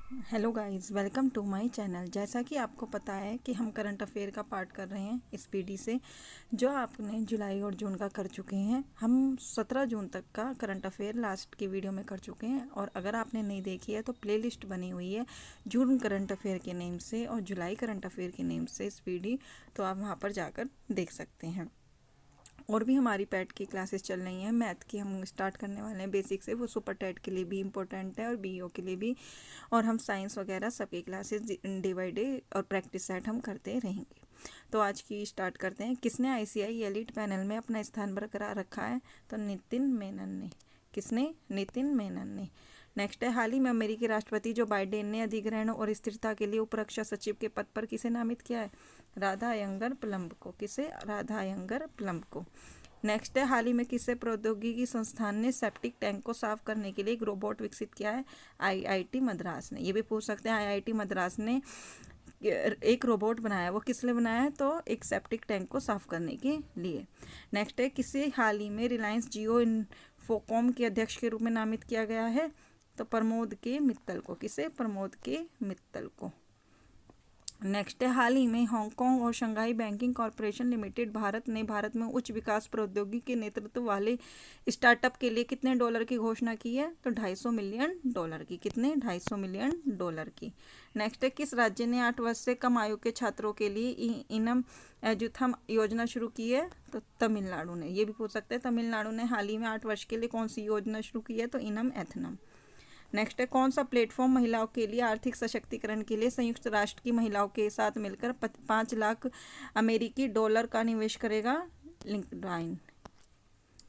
Hello guys, welcome to my channel. जैसा कि आपको पता है कि हम करंट अफेयर का पार्ट कर रहे हैं इस पीडी से, जो आपने जुलाई और जून का कर चुके हैं। हम 17 जून तक का करंट अफेयर लास्ट की वीडियो में कर चुके हैं, और अगर आपने नहीं देखी है तो प्लेलिस्ट बनी हुई है जून करंट अफेयर के नेम से और जुलाई करंट अफेयर के नेम से इस पीडी, तो आप वहाँ पर जाकर देख सकते हैं। और भी हमारी पैट की क्लासेस चल रही हैं। मैथ की हम स्टार्ट करने वाले हैं बेसिक से, वो सुपर टेट के लिए भी इम्पोर्टेंट है और बीईओ के लिए भी। और हम साइंस वगैरह सबकी क्लासेस डे बाई डे और प्रैक्टिस सेट हम करते रहेंगे। तो आज की स्टार्ट करते हैं। किसने आईसीआई एलिट पैनल में अपना स्थान बरकरार रखा है? तो नितिन मेनन ने। किसने? नितिन मेनन ने। नेक्स्ट है, हाल ही में अमेरिकी राष्ट्रपति जो बाइडेन ने अधिग्रहण और स्थिरता के लिए उपरक्षा सचिव के पद पर किसे नामित किया है? राधा अयंगर प्लम्ब को। किसे? राधा अयंगर प्लम्ब को। नेक्स्ट है, हाल ही में किसे प्रौद्योगिकी संस्थान ने सेप्टिक टैंक को साफ करने के लिए एक रोबोट विकसित किया है? आईआईटी मद्रास ने। ये भी पूछ सकते हैं, आईआईटी मद्रास ने एक रोबोट बनाया, वो किस लिए बनाया है? तो एक सेप्टिक टैंक को साफ करने के लिए। नेक्स्ट है, किसे हाल ही में रिलायंस जियो इन्फोकॉम के अध्यक्ष के रूप में नामित किया गया है? तो प्रमोद के मित्तल को। किसे? प्रमोद के मित्तल को। नेक्स्ट है, हाल ही में हांगकांग और Shanghai banking corporation limited Bharat में उच्च विकास प्रौद्योगिकी के नेतृत्व वाले स्टार्टअप के लिए कितने डॉलर की घोषणा की है? तो $250 मिलियन की। कितने? $250 मिलियन की। नेक्स्ट है, किस राज्य ने 8 वर्ष से कम आयु के छात्रों के लिए इनम एजुथम योजना शुरू की है? तो तमिलनाडु ने। ये भी पूछ सकते हैं, तमिलनाडु ने हाल ही में 8 वर्ष के लिए कौन सी योजना शुरू की है? तो इनम एथनम। नेक्स्ट है, कौन सा प्लेटफॉर्म महिलाओं के लिए आर्थिक सशक्तिकरण के लिए संयुक्त राष्ट्र की महिलाओं के साथ मिलकर 5 लाख अमेरिकी डॉलर का निवेश करेगा? लिंक्डइन।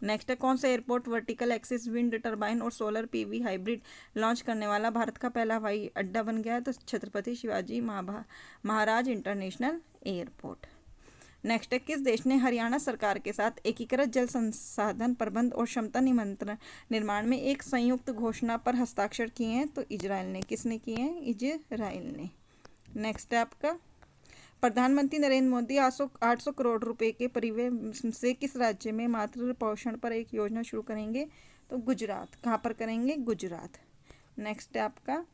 नेक्स्ट है, कौन सा airport vertical axis wind turbine और सोलर पीवी हाइब्रिड लॉन्च करने वाला भारत का पहला हवाई अड्डा बन गया है? तो Chhatrapati Shivaji Maharaj international airport. Next है, किस देश ने हरियाणा सरकार के साथ एकीकृत जल संसाधन प्रबंध और क्षमता निर्माण में एक संयुक्त घोषणा पर हस्ताक्षर किए हैं? तो इजराइल ने। किसने किए हैं? इजराइल ने। नेक्स्ट है आपका, प्रधानमंत्री नरेंद्र मोदी 800 करोड़ रुपए के परिव्यय से किस राज्य में मातृ पोषण पर एक योजना शुरू करेंगे? तो गुजरात। कहाँ पर करेंगे? गुजरात। नेक्स्ट है आपका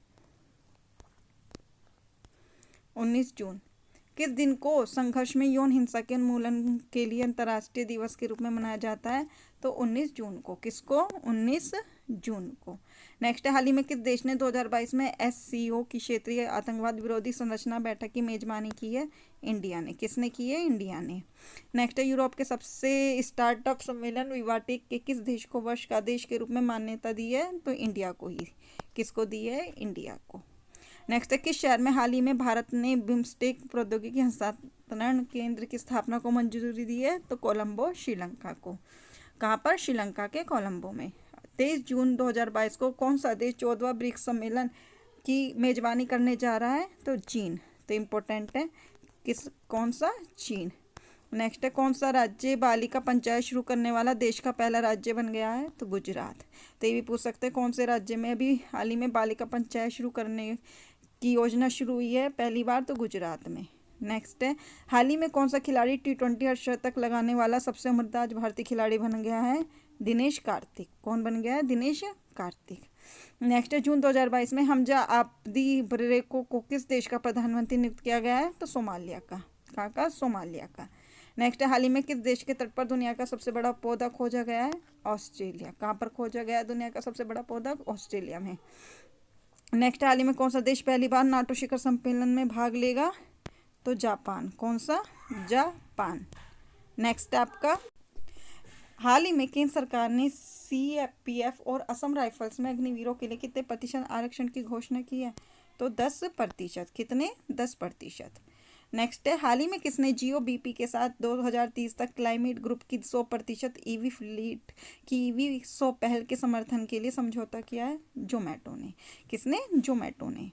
19 जून। किस दिन को संघर्ष में यौन हिंसा के उन्मूलन के लिए अंतर्राष्ट्रीय दिवस के रूप में मनाया जाता है? तो 19 जून को। किसको? 19 जून को। नेक्स्ट है, हाल ही में किस देश ने 2022 में एससीओ की क्षेत्रीय आतंकवाद विरोधी संरचना बैठक की मेजबानी की है? इंडिया ने। किसने की है? इंडिया ने। नेक्स्ट है, यूरोप के सबसे स्टार्टअप सम्मेलन विवाटेक के किस देश को वर्ष का देश के रूप में मान्यता दी है? तो इंडिया को ही। किसको दी है? इंडिया को। नेक्स्ट है, किस शहर में हाल ही में भारत ने बिम्स्टेक प्रौद्योगिकी हस्तांतरण केंद्र की स्थापना को मंजूरी दी है? तो कोलंबो, श्रीलंका को। कहाँ पर? श्रीलंका के कोलंबो में। 23 जून 2022 को कौन सा देश 14वां ब्रिक्स सम्मेलन की मेजबानी करने जा रहा है? तो चीन। तो इम्पोर्टेंट है, कौन सा? चीन। नेक्स्ट है, कौन सा राज्य बालिका पंचायत शुरू करने वाला देश का पहला राज्य बन गया है? तो गुजरात। तो ये भी पूछ सकते हैं, कौन से राज्य में अभी हाल ही में बालिका पंचायत शुरू करने की योजना शुरू हुई है पहली बार? तो गुजरात में। नेक्स्ट है, हाल ही में कौन सा खिलाड़ी T20 अर्धशतक लगाने वाला सबसे उम्रदराज भारतीय खिलाड़ी बन गया है? दिनेश कार्तिक। कौन बन गया है? दिनेश कार्तिक। नेक्स्ट है, जून 2022 में हमजा आब्दी बरेको को किस देश का प्रधानमंत्री नियुक्त किया गया है? तो सोमालिया का। कहाँ का? सोमालिया का। नेक्स्ट है, हाल ही में किस देश के तट पर दुनिया का सबसे बड़ा पौधा खोजा गया है? ऑस्ट्रेलिया। कहाँ पर खोजा गया है दुनिया का सबसे बड़ा पौधा? ऑस्ट्रेलिया में। नेक्स्ट, हाल ही में कौन सा देश पहली बार नाटो शिखर सम्मेलन में भाग लेगा? तो जापान। कौन सा? जापान। नेक्स्ट आपका, हाल ही में केंद्र सरकार ने सीएपीएफ और असम राइफल्स में अग्निवीरों के लिए कितने प्रतिशत आरक्षण की घोषणा की है? तो 10%। कितने? 10%। नेक्स्ट है, हाल ही में किसने जियो बीपी के साथ 2030 तक क्लाइमेट ग्रुप की 100% ईवी फ्लीट की ईवी 100 पहल के समर्थन के लिए समझौता किया है? जोमेटो ने। किसने? जोमेटो ने।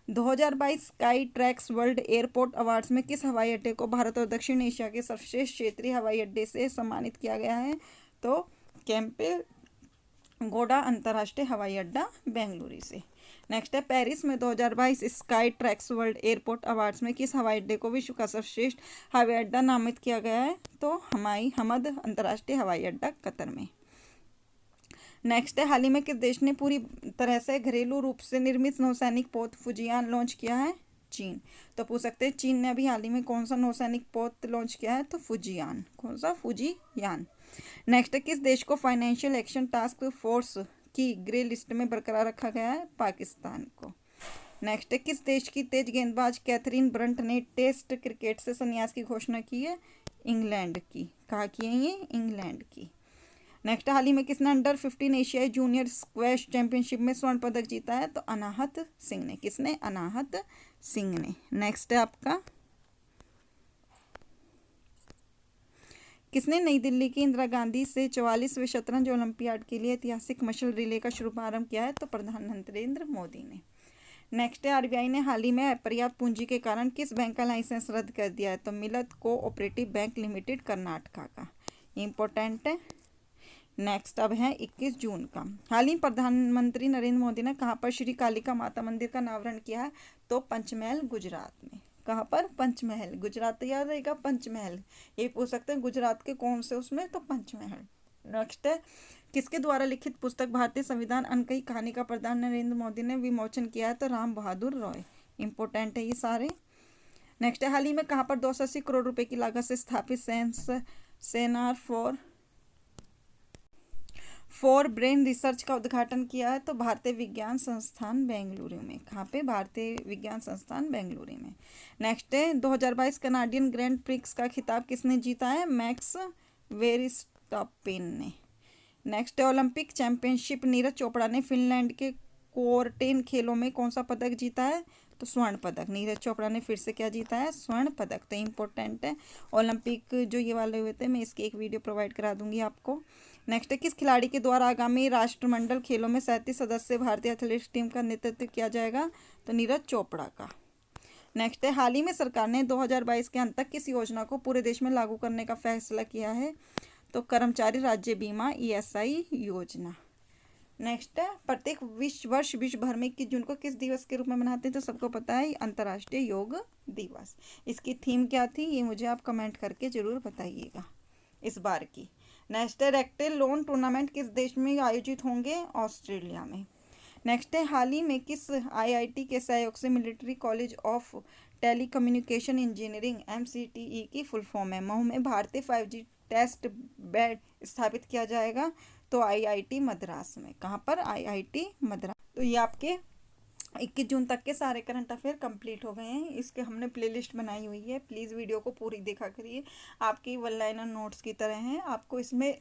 2022 sky tracks world airport awards में किस हवाई अड्डे को भारत और दक्षिण एशिया के सर्वश्रेष्ठ क्षेत्रीय हवाई अड्डे से सम्मानित किया गया है? तो कैंपे गोडा अंतर्राष्ट्रीय हवाई अड्डा बेंगलुरु से। नेक्स्ट है, पेरिस में 2022 sky tracks world airport awards में किस हवाई अड्डे को विश्व का सर्वश्रेष्ठ हवाई अड्डा नामित किया गया है? तो हमाई हमद अंतर्राष्ट्रीय हवाई अड्डा कतर में। नेक्स्ट है, हाल ही में किस देश ने पूरी तरह से घरेलू रूप से निर्मित नौसैनिक पोत फुजियान लॉन्च किया है? चीन। तो पूछ सकते हैं चीन ने अभी हाल ही में कौन सा नौसैनिक पोत लॉन्च किया है? तो फुजियान। कौन सा? फुजियान। नेक्स्ट है, किस देश को फाइनेंशियल एक्शन टास्क फोर्स की ग्रे लिस्ट में बरकरार रखा गया है? पाकिस्तान को। नेक्स्ट है, किस देश की तेज गेंदबाज कैथरीन ब्रंट ने टेस्ट क्रिकेट से संन्यास की घोषणा की है? इंग्लैंड की। कहाँ की है ये? इंग्लैंड की। नेक्स्ट, हाल ही में किसने अंडर 15 एशियाई जूनियर स्क्वैश चैंपियनशिप में स्वर्ण पदक जीता है? तो अनाहत सिंह ने। किसने? अनाहत सिंह ने। नेक्स्ट है आपका, किसने नई दिल्ली की इंदिरा गांधी से 44वें शतरंज ओलंपियाड के लिए ऐतिहासिक मशाल रिले का शुभारंभ किया है? तो प्रधानमंत्री नरेंद्र मोदी ने। नेक्स्ट है, आरबीआई ने हाल ही में अपर्याप्त पूंजी के कारण किस बैंक का लाइसेंस रद्द कर दिया है? तो मिलत कोऑपरेटिव बैंक लिमिटेड कर्नाटका का। इंपॉर्टेंट है। नेक्स्ट अब है 21 जून का, हाल ही प्रधानमंत्री नरेंद्र मोदी ने कहाँ पर श्री कालिका माता मंदिर का अनावरण किया है? तो पंचमहल गुजरात में। कहाँ पर? पंचमहल गुजरात। तो याद रहेगा पंचमहल, ये पूछ सकते हैं गुजरात के कौन से उसमें? तो पंचमहल। नेक्स्ट है, किसके द्वारा लिखित पुस्तक भारतीय संविधान अनकही कहानी का प्रधान नरेंद्र मोदी ने विमोचन किया है? तो राम बहादुर रॉय। इंपॉर्टेंट है ये सारे। नेक्स्ट है, हाल ही में कहाँ पर 280 करोड़ रुपए की लागत से स्थापित सेंटर फॉर ब्रेन रिसर्च का उद्घाटन किया है? तो भारतीय विज्ञान संस्थान बेंगलुरु में। कहाँ पे? भारतीय विज्ञान संस्थान बेंगलुरु में। नेक्स्ट है, 2022 कनाडियन ग्रैंड प्रिक्स का खिताब किसने जीता है? मैक्स वेरिस्टापेन ने। नेक्स्ट है, ओलंपिक चैंपियनशिप नीरज चोपड़ा ने फिनलैंड के कोर्टेन खेलों में कौन सा पदक जीता है? तो स्वर्ण पदक। नीरज चोपड़ा ने फिर से क्या जीता है? स्वर्ण पदक। तो इम्पोर्टेंट है ओलंपिक जो ये वाले हुए थे, मैं इसकी एक वीडियो प्रोवाइड करा दूंगी आपको। नेक्स्ट है, किस खिलाड़ी के द्वारा आगामी राष्ट्रमंडल खेलों में 37 सदस्य भारतीय एथलेटिक्स टीम का नेतृत्व किया जाएगा? तो नीरज चोपड़ा का। नेक्स्ट है, हाल ही में सरकार ने 2022 के अंत तक किस योजना को पूरे देश में लागू करने का फैसला किया है? तो कर्मचारी राज्य बीमा ईएसआई योजना। नेक्स्ट है, प्रत्येक वर्ष विश्व भर में 21 जून को किस दिवस के रूप में मनाते हैं? तो सबको पता है अंतर्राष्ट्रीय योग दिवस। इसकी थीम क्या थी ये मुझे आप कमेंट करके जरूर बताइएगा इस बार की। नेक्स्ट है, रेक्टेल लोन टूर्नामेंट किस देश में आयोजित होंगे? ऑस्ट्रेलिया में। नेक्स्ट है, हाल ही में किस आईआईटी के सहयोग से military college of telecommunication engineering MCTE की फुल फॉर्म है, मऊ में भारतीय 5G टेस्ट बेड स्थापित किया जाएगा? तो आईआईटी मद्रास में। कहाँ पर? आईआईटी मद्रास। तो ये आपके 21 जून तक के सारे करंट अफेयर कंप्लीट हो गए हैं। इसके हमने प्लेलिस्ट बनाई हुई है, प्लीज़ वीडियो को पूरी देखा करिए। आपकी वन लाइनर नोट्स की तरह हैं, आपको इसमें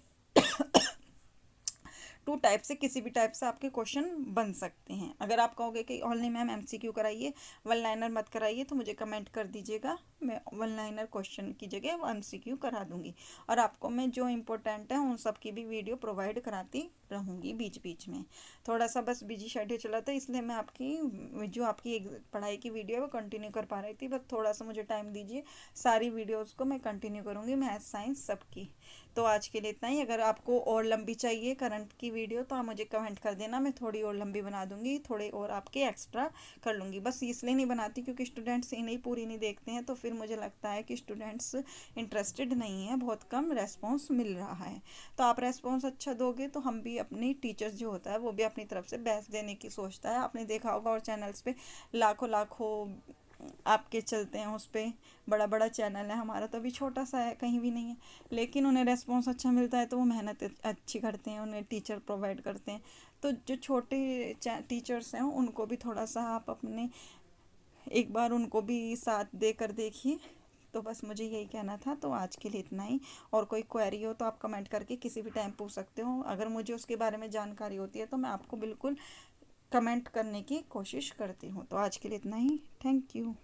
2 टाइप से किसी भी टाइप से आपके क्वेश्चन बन सकते हैं। अगर आप कहोगे कि ओनली मैम MCQ कराइए, वन लाइनर मत कराइए, तो मुझे कमेंट कर दीजिएगा, मैं वन लाइनर क्वेश्चन की जगह MCQ करा दूंगी। और आपको मैं जो इम्पोर्टेंट है उन सब की भी वीडियो प्रोवाइड कराती रहूँगी बीच बीच में। थोड़ा सा बस बिजी शेड्यूल चला था, इसलिए मैं आपकी जो आपकी पढ़ाई की वीडियो है वो कंटिन्यू कर पा रही थी, बस थोड़ा सा मुझे टाइम दीजिए, सारी वीडियोज़ को मैं कंटिन्यू करूँगी, मैथ साइंस सबकी। तो आज के लिए इतना ही। अगर आपको और लंबी चाहिए करंट की वीडियो तो आप मुझे कमेंट कर देना, मैं थोड़ी और लंबी बना दूंगी, थोड़े और आपके एक्स्ट्रा कर लूँगी। बस इसलिए नहीं बनाती क्योंकि स्टूडेंट्स इन्हें पूरी नहीं देखते हैं, तो फिर मुझे लगता है कि स्टूडेंट्स इंटरेस्टेड नहीं है, बहुत कम रेस्पॉन्स मिल रहा है। तो आप रेस्पॉन्स अच्छा दोगे तो हम भी अपनी टीचर्स जो होता है वो भी अपनी तरफ से बेस्ट देने की सोचता है। आपने देखा होगा और चैनल्स पे लाखों आपके चलते हैं, उस पर बड़ा बड़ा चैनल है, हमारा तो अभी छोटा सा है, कहीं भी नहीं है, लेकिन उन्हें रेस्पॉन्स अच्छा मिलता है तो वो मेहनत अच्छी करते हैं, उन्हें टीचर प्रोवाइड करते हैं। तो जो छोटे टीचर्स हैं उनको भी थोड़ा सा आप अपने एक बार उनको भी साथ देकर देखिए। तो बस मुझे यही कहना था। तो आज के लिए इतना ही। और कोई क्वेरी हो तो आप कमेंट करके किसी भी टाइम पूछ सकते हो, अगर मुझे उसके बारे में जानकारी होती है तो मैं आपको बिल्कुल कमेंट करने की कोशिश करती हूँ। तो आज के लिए इतना ही। Thank you.